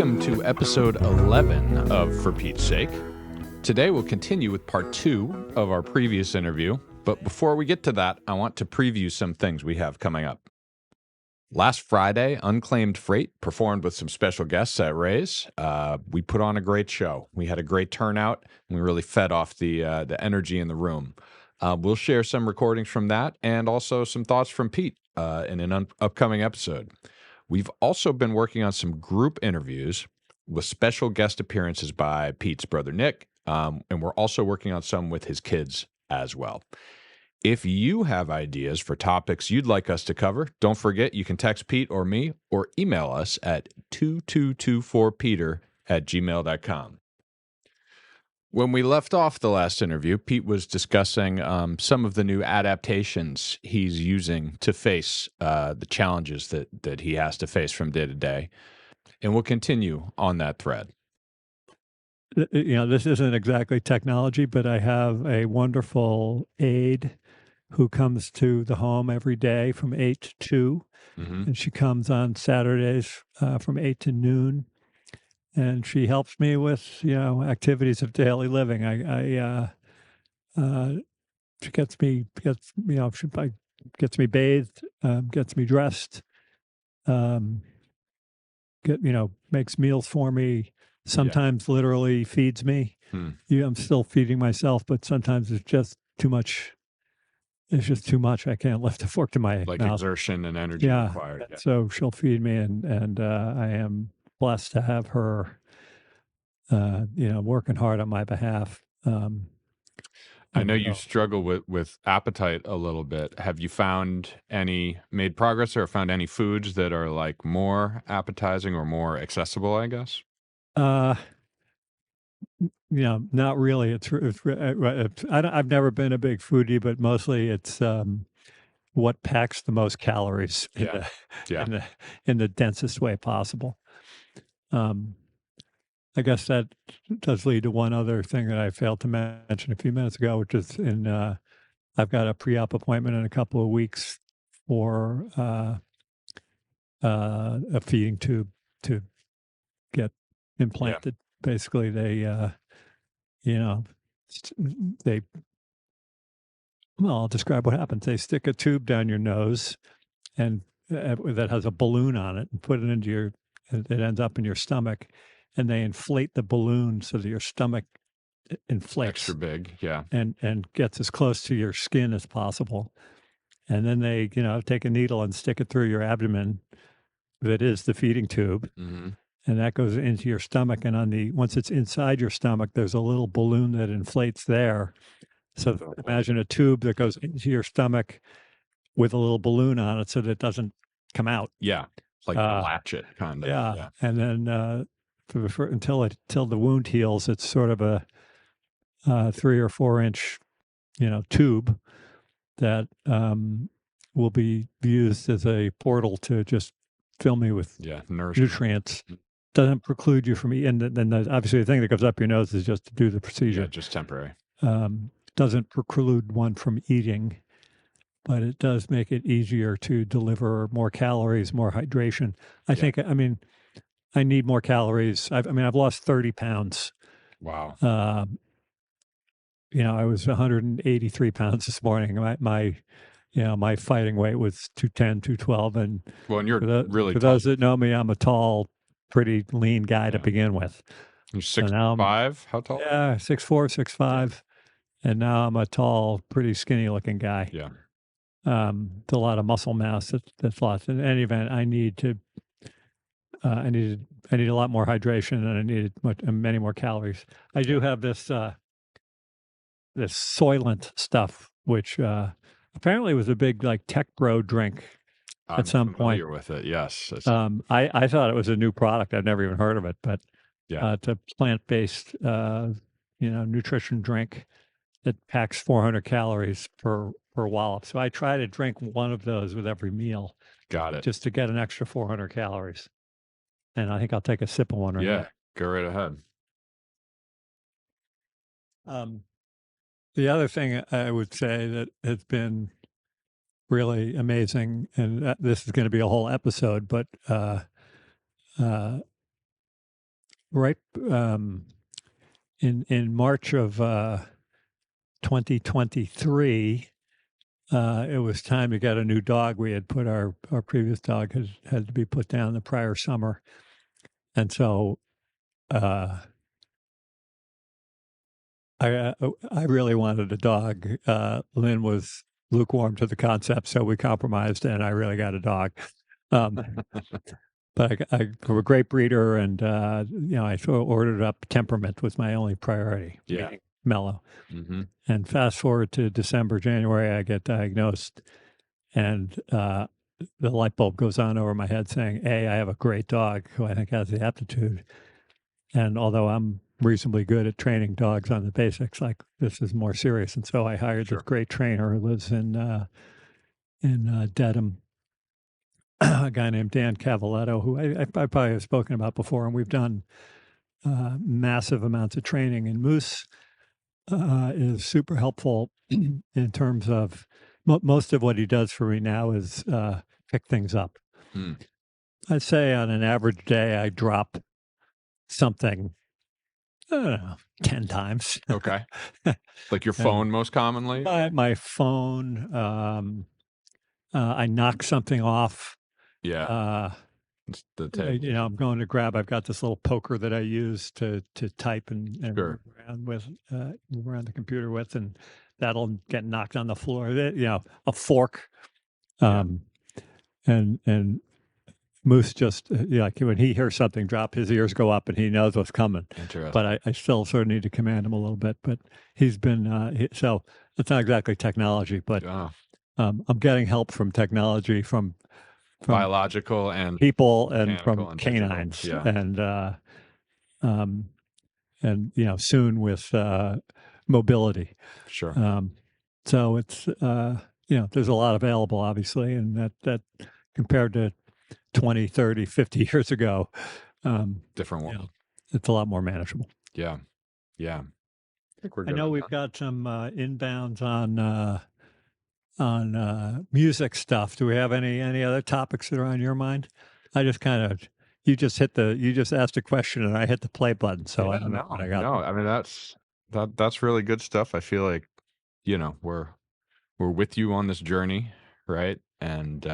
welcome to episode 11 of For Pete's Sake. Today we'll continue with part 2 of our previous interview, but before we get to that, I want to preview some things we have coming up. Last Friday, Unclaimed Freight performed with some special guests at Ray's. We put on a great show. We had a great turnout, and we really fed off the energy in the room. We'll share some recordings from that and also some thoughts from Pete in an upcoming episode. We've also been working on some group interviews with special guest appearances by Pete's brother Nick, and we're also working on some with his kids as well. If you have ideas for topics you'd like us to cover, don't forget you can text Pete or me or email us at 2224peter@gmail.com. When we left off the last interview, Pete was discussing some of the new adaptations he's using to face the challenges that he has to face from day to day. And we'll continue on that thread. This isn't exactly technology, but I have a wonderful aide who comes to the home every day from 8 to 2. Mm-hmm. And she comes on Saturdays from 8 to noon. And she helps me with, activities of daily living. She gets me bathed, gets me dressed, makes meals for me. Sometimes literally feeds me. I'm still feeding myself, but sometimes it's just too much. It's just too much. I can't lift a fork to my mouth. Exertion and energy required. Yeah. So she'll feed me, and I am blessed to have her, working hard on my behalf. I know you struggle with appetite a little bit. Have you made progress or found any foods that are like more appetizing or more accessible, I guess? Not really. I've never been a big foodie, but mostly it's what packs the most calories in the densest way possible. I guess that does lead to one other thing that I failed to mention a few minutes ago, which is I've got a pre-op appointment in a couple of weeks for a feeding tube to get implanted. Yeah. Basically, I'll describe what happens. They stick a tube down your nose and that has a balloon on it and put it into it ends up in your stomach. And they inflate the balloon so that your stomach inflates. Extra big, yeah. And gets as close to your skin as possible. And then they, take a needle and stick it through your abdomen that is the feeding tube. Mm-hmm. And that goes into your stomach. And once it's inside your stomach, there's a little balloon that inflates there. So imagine a tube that goes into your stomach with a little balloon on it so that it doesn't come out. Yeah, like latch it, kind of. Yeah. And then until the wound heals, it's sort of a 3 or 4 inch, tube that will be used as a portal to just fill me with nutrients. Doesn't preclude you from eating. And then obviously the thing that goes up your nose is just to do the procedure. Yeah, just temporary. Doesn't preclude one from eating, but it does make it easier to deliver more calories, more hydration. I think, I need more calories. I've lost 30 pounds. Wow. I was 183 pounds this morning. My fighting weight was 210, 212. And you're really for those that know me, I'm a tall, pretty lean guy to begin with. You're 6'5"? How tall? Yeah, 6'4", 6'5". Yeah. And now I'm a tall, pretty skinny looking guy. Yeah. A lot of muscle mass that's lost. In any event, I need a lot more hydration, and I needed many more calories. I do have this Soylent stuff, which apparently was a big tech bro drink at some point. I'm familiar with it. Yes. I thought it was a new product. I've never even heard of it, but it's a plant-based nutrition drink that packs 400 calories per wallop. So I try to drink one of those with every meal. Got it. Just to get an extra 400 calories. And I think I'll take a sip of one right now. Go right ahead. The other thing I would say that has been really amazing, and this is going to be a whole episode, but right in March of 2023, it was time to get a new dog. We had put our previous dog had to be put down the prior summer, and so I really wanted a dog. Lynn was lukewarm to the concept, so we compromised, and I really got a dog. But I'm a great breeder, and I sort of ordered up. Temperament was my only priority. Yeah. Mellow. Mm-hmm. And fast forward to December, January, I get diagnosed, and the light bulb goes on over my head saying, A, I have a great dog who I think has the aptitude. And although I'm reasonably good at training dogs on the basics, like this is more serious. And so I hired this great trainer who lives in Dedham, a guy named Dan Cavaletto, who I probably have spoken about before. And we've done massive amounts of training. And Moose is super helpful in terms of most of what he does for me now is pick things up. I'd say on an average day, I drop something, I don't know, 10 times. Okay. Like your phone most commonly? My phone. I knock something off. Yeah. The table. I'm going to grab. I've got this little poker that I use to type and Sure. move around the computer with, and that'll get knocked on the floor. A fork, and Moose just like when he hears something drop, his ears go up and he knows what's coming. Interesting. But I still sort of need to command him a little bit. But he's been so it's not exactly technology, but I'm getting help from technology from biological and people and from canines, and soon with mobility. Sure. So it's there's a lot available, obviously, and that compared to 20, 30, 50 years ago, different world. It's a lot more manageable. Yeah. I think we're good. I know we've got some inbounds on music stuff. Do we have any other topics that are on your mind? I just you just asked a question and I hit the play button, so I don't know what I got. No, I mean that's really good stuff. I feel like we're with you on this journey, right? And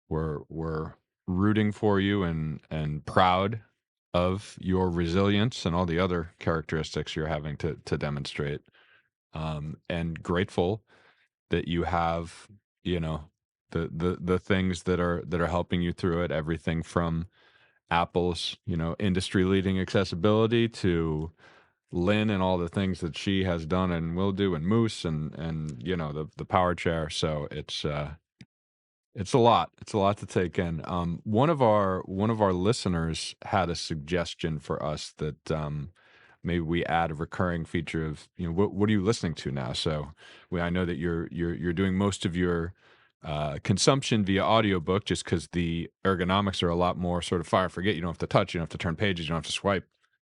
we're rooting for you and proud of your resilience and all the other characteristics you're having to demonstrate, and grateful that you have the things that are helping you through it. Everything from Apple's industry leading accessibility to Lynn and all the things that she has done and will do, and Moose and the power chair. So it's a lot. It's a lot to take in. One of our listeners had a suggestion for us that maybe we add a recurring feature of what are you listening to now? So I know that you're doing most of your consumption via audiobook, just because the ergonomics are a lot more sort of fire and forget. You don't have to touch, you don't have to turn pages, you don't have to swipe.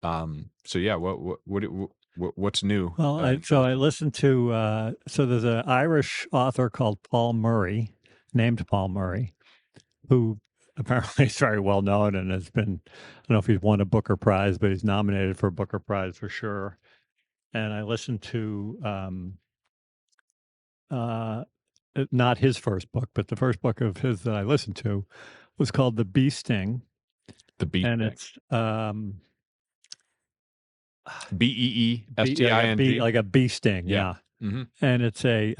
So yeah, what's new? Well, I listened to so there's an Irish author called named Paul Murray, who apparently is very well known and has been, I don't know if he's won a Booker Prize, but he's nominated for a Booker Prize for sure. And I listened to not his first book, but the first book of his that I listened to was called The Bee Sting. The Bee Sting. And it's BEESTING, like a bee sting, yeah. Mm-hmm. And it's a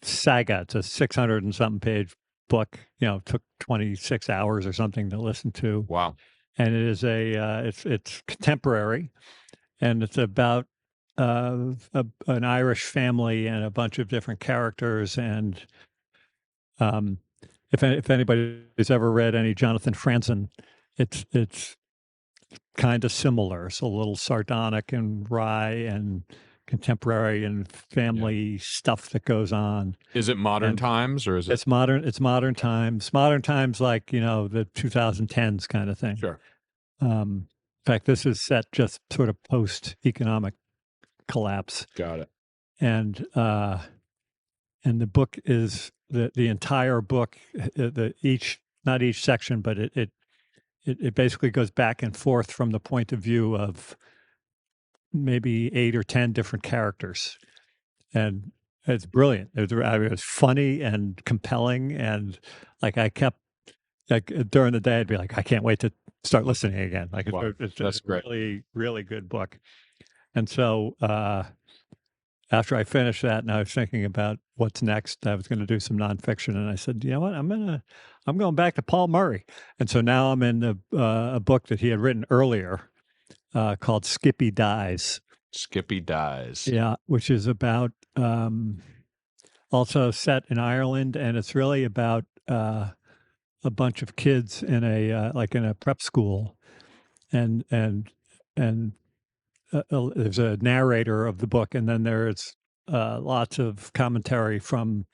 saga. It's a 600 and something page book. Took 26 hours or something to listen to. Wow! And it is it's contemporary, and it's about an Irish family and a bunch of different characters. And if anybody has ever read any Jonathan Franzen, it's kind of similar. It's a little sardonic and wry and contemporary and family stuff that goes on. Is it modern times or is it? It's modern. It's modern times. Modern times, like the 2010s kind of thing. Sure. In fact, this is set just sort of post-economic collapse. Got it. And the book is the entire book. Not each section, but it it basically goes back and forth from the point of view of maybe 8 or 10 different characters, and it's brilliant. It was funny and compelling, and like I kept like during the day, I'd be like, I can't wait to start listening again. Like Wow, it's that's a great. really, really good book. And so after I finished that, and I was thinking about what's next, I was going to do some nonfiction, and I said, you know what, I'm going back to Paul Murray, and so now I'm in a book that he had written earlier called Skippy Dies. Skippy Dies. Yeah, which is about also set in Ireland, and it's really about a bunch of kids in a like in a prep school, and there's a narrator of the book, and then there's lots of commentary from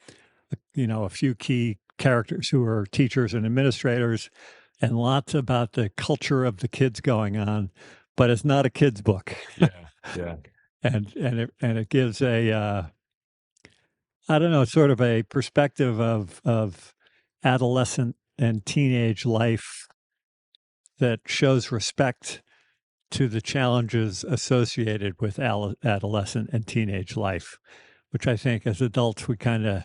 a few key characters who are teachers and administrators, and lots about the culture of the kids going on. But it's not a kid's book. Yeah. and it gives a I don't know, sort of a perspective of adolescent and teenage life that shows respect to the challenges associated with adolescent and teenage life, which I think as adults we kind of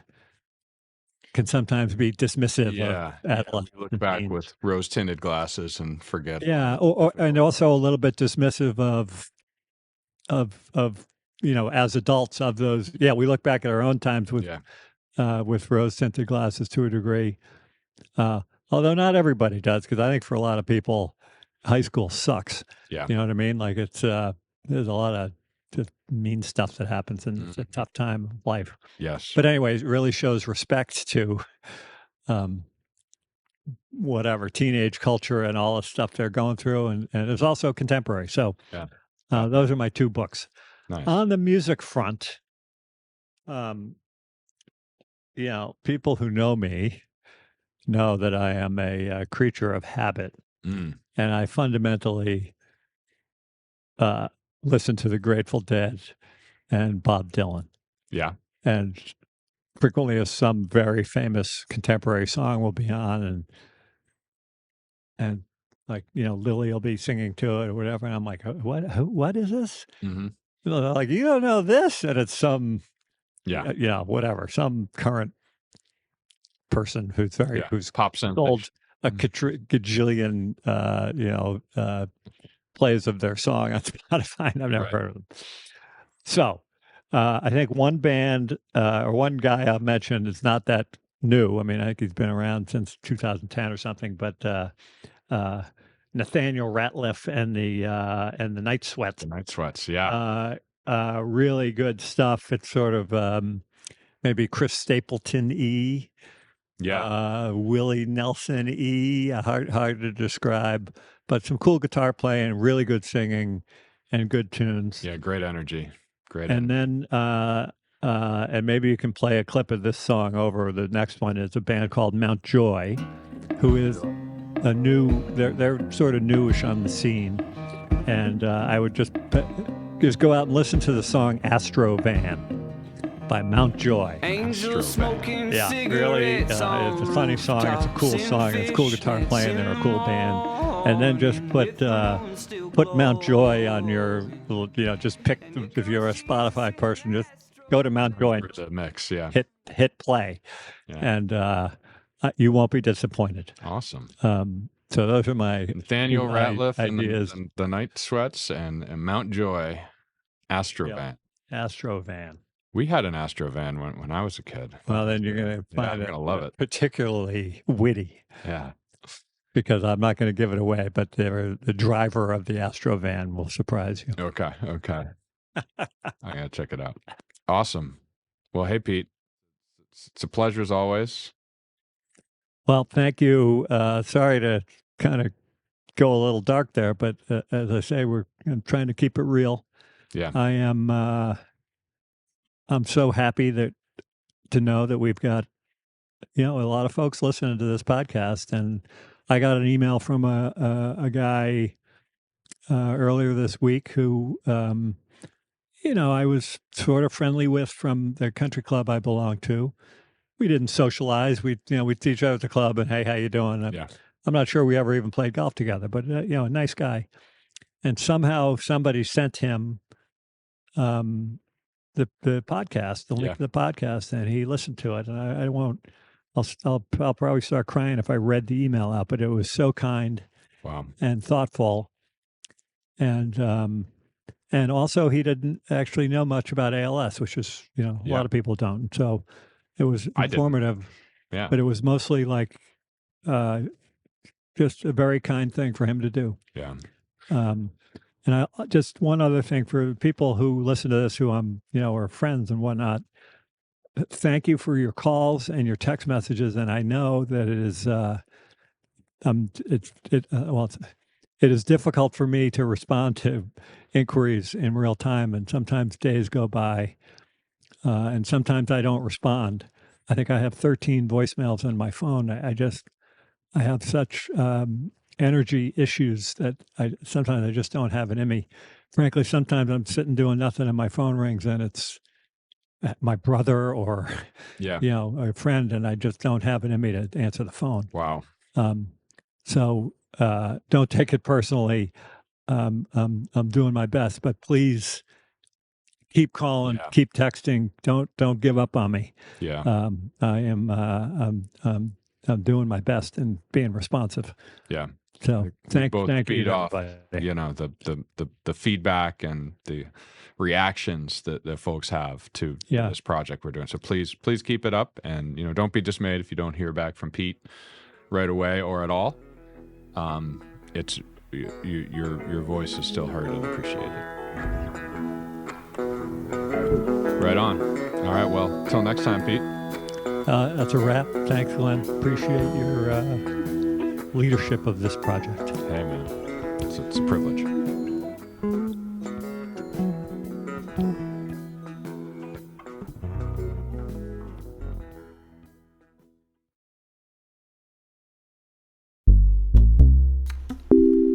can sometimes be dismissive of adolescent. We look back with rose-tinted glasses and forget. Yeah, and also a little bit dismissive of as adults of those. Yeah, we look back at our own times with rose-tinted glasses to a degree. Although not everybody does, because I think for a lot of people, high school sucks. Yeah. You know what I mean? Like it's there's a lot of just mean stuff that happens, and it's a tough time of life. Yes. But anyways, it really shows respect to whatever teenage culture and all the stuff they're going through, and it's also contemporary. So those are my two books. Nice. On the music front, people who know me know that I am a creature of habit, and I fundamentally listen to the Grateful Dead and Bob Dylan. Yeah. And frequently some very famous contemporary song will be on, and like, Lily will be singing to it or whatever. And I'm like, what is this? Mm-hmm. They're like, you don't know this? And it's some, whatever, some current person who's pop sound sold a gajillion, plays of their song on Spotify. I've never heard of them. So I think one band or one guy I'll mention is not that new. I mean, I think he's been around since 2010 or something. But Nathaniel Rateliff and the Night Sweats. The Night Sweats, yeah. Really good stuff. It's sort of maybe Chris Stapleton-y. Yeah. Willie Nelson-y. Hard to describe, but some cool guitar playing, really good singing, and good tunes. Yeah, great energy. And then, and maybe you can play a clip of this song over. The next one is a band called Mount Joy, who is they're sort of newish on the scene. And I would just go out and listen to the song Astro Van by Mount Joy. Angel smoking yeah, really, it's a funny song. It's a cool song. It's cool guitar playing. They're a cool band. And then just put Mount Joy on your, just pick, if you're a Spotify person, just go to Mount Joy and the mix, yeah. Hit play, and you won't be disappointed. Awesome. So those are my Nathaniel Rateliff ideas. And the Night Sweats and Mount Joy, Astro Van. Astro Van. We had an Astro Van when I was a kid. Well, then you're going to find I'm gonna love it. Particularly witty. Yeah. Because I'm not going to give it away, but the driver of the Astro Van will surprise you. Okay. I gotta check it out. Awesome. Well, hey, Pete, it's a pleasure as always. Well, thank you. Sorry to kind of go a little dark there, but as I say, I'm trying to keep it real. Yeah. I am. I'm so happy to know that we've got, a lot of folks listening to this podcast. And I got an email from a guy earlier this week who, I was sort of friendly with from the country club I belong to. We didn't socialize. We'd see each other at the club and, hey, how you doing? I'm not sure we ever even played golf together, but a nice guy. And somehow somebody sent him the podcast, the link to the podcast, and he listened to it. And I won't. I'll probably start crying if I read the email out, but it was so kind, and thoughtful, and also he didn't actually know much about ALS, which is a lot of people don't. So it was informative, but it was mostly like just a very kind thing for him to do. Yeah. And just one other thing for people who listen to this, who are friends and whatnot. Thank you for your calls and your text messages. And I know that it is, it is difficult for me to respond to inquiries in real time, and sometimes days go by, and sometimes I don't respond. I think I have 13 voicemails on my phone. I have such energy issues that sometimes I just don't have it in me. Frankly, sometimes I'm sitting doing nothing and my phone rings and it's my brother or a friend, and I just don't have it in me to answer the phone. Wow. So don't take it personally. I'm doing my best, but please keep calling, keep texting. Don't give up on me. Yeah. I am. I'm doing my best and being responsive. Yeah. So thank you. Off, the feedback and the reactions that folks have to this project we're doing. So please keep it up, and don't be dismayed if you don't hear back from Pete right away or at all. It's your voice is still heard and appreciated. Right on. All right. Well, till next time, Pete. That's a wrap. Thanks, Glenn. Appreciate your leadership of this project. Hey, man. It's a privilege.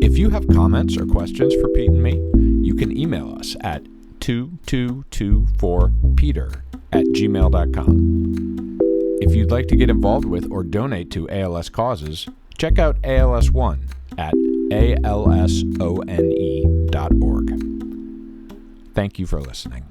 If you have comments or questions for Pete and me, you can email us at 2224peter@gmail.com. If you'd like to get involved with or donate to ALS causes, check out ALS One at alsone.org. Thank you for listening.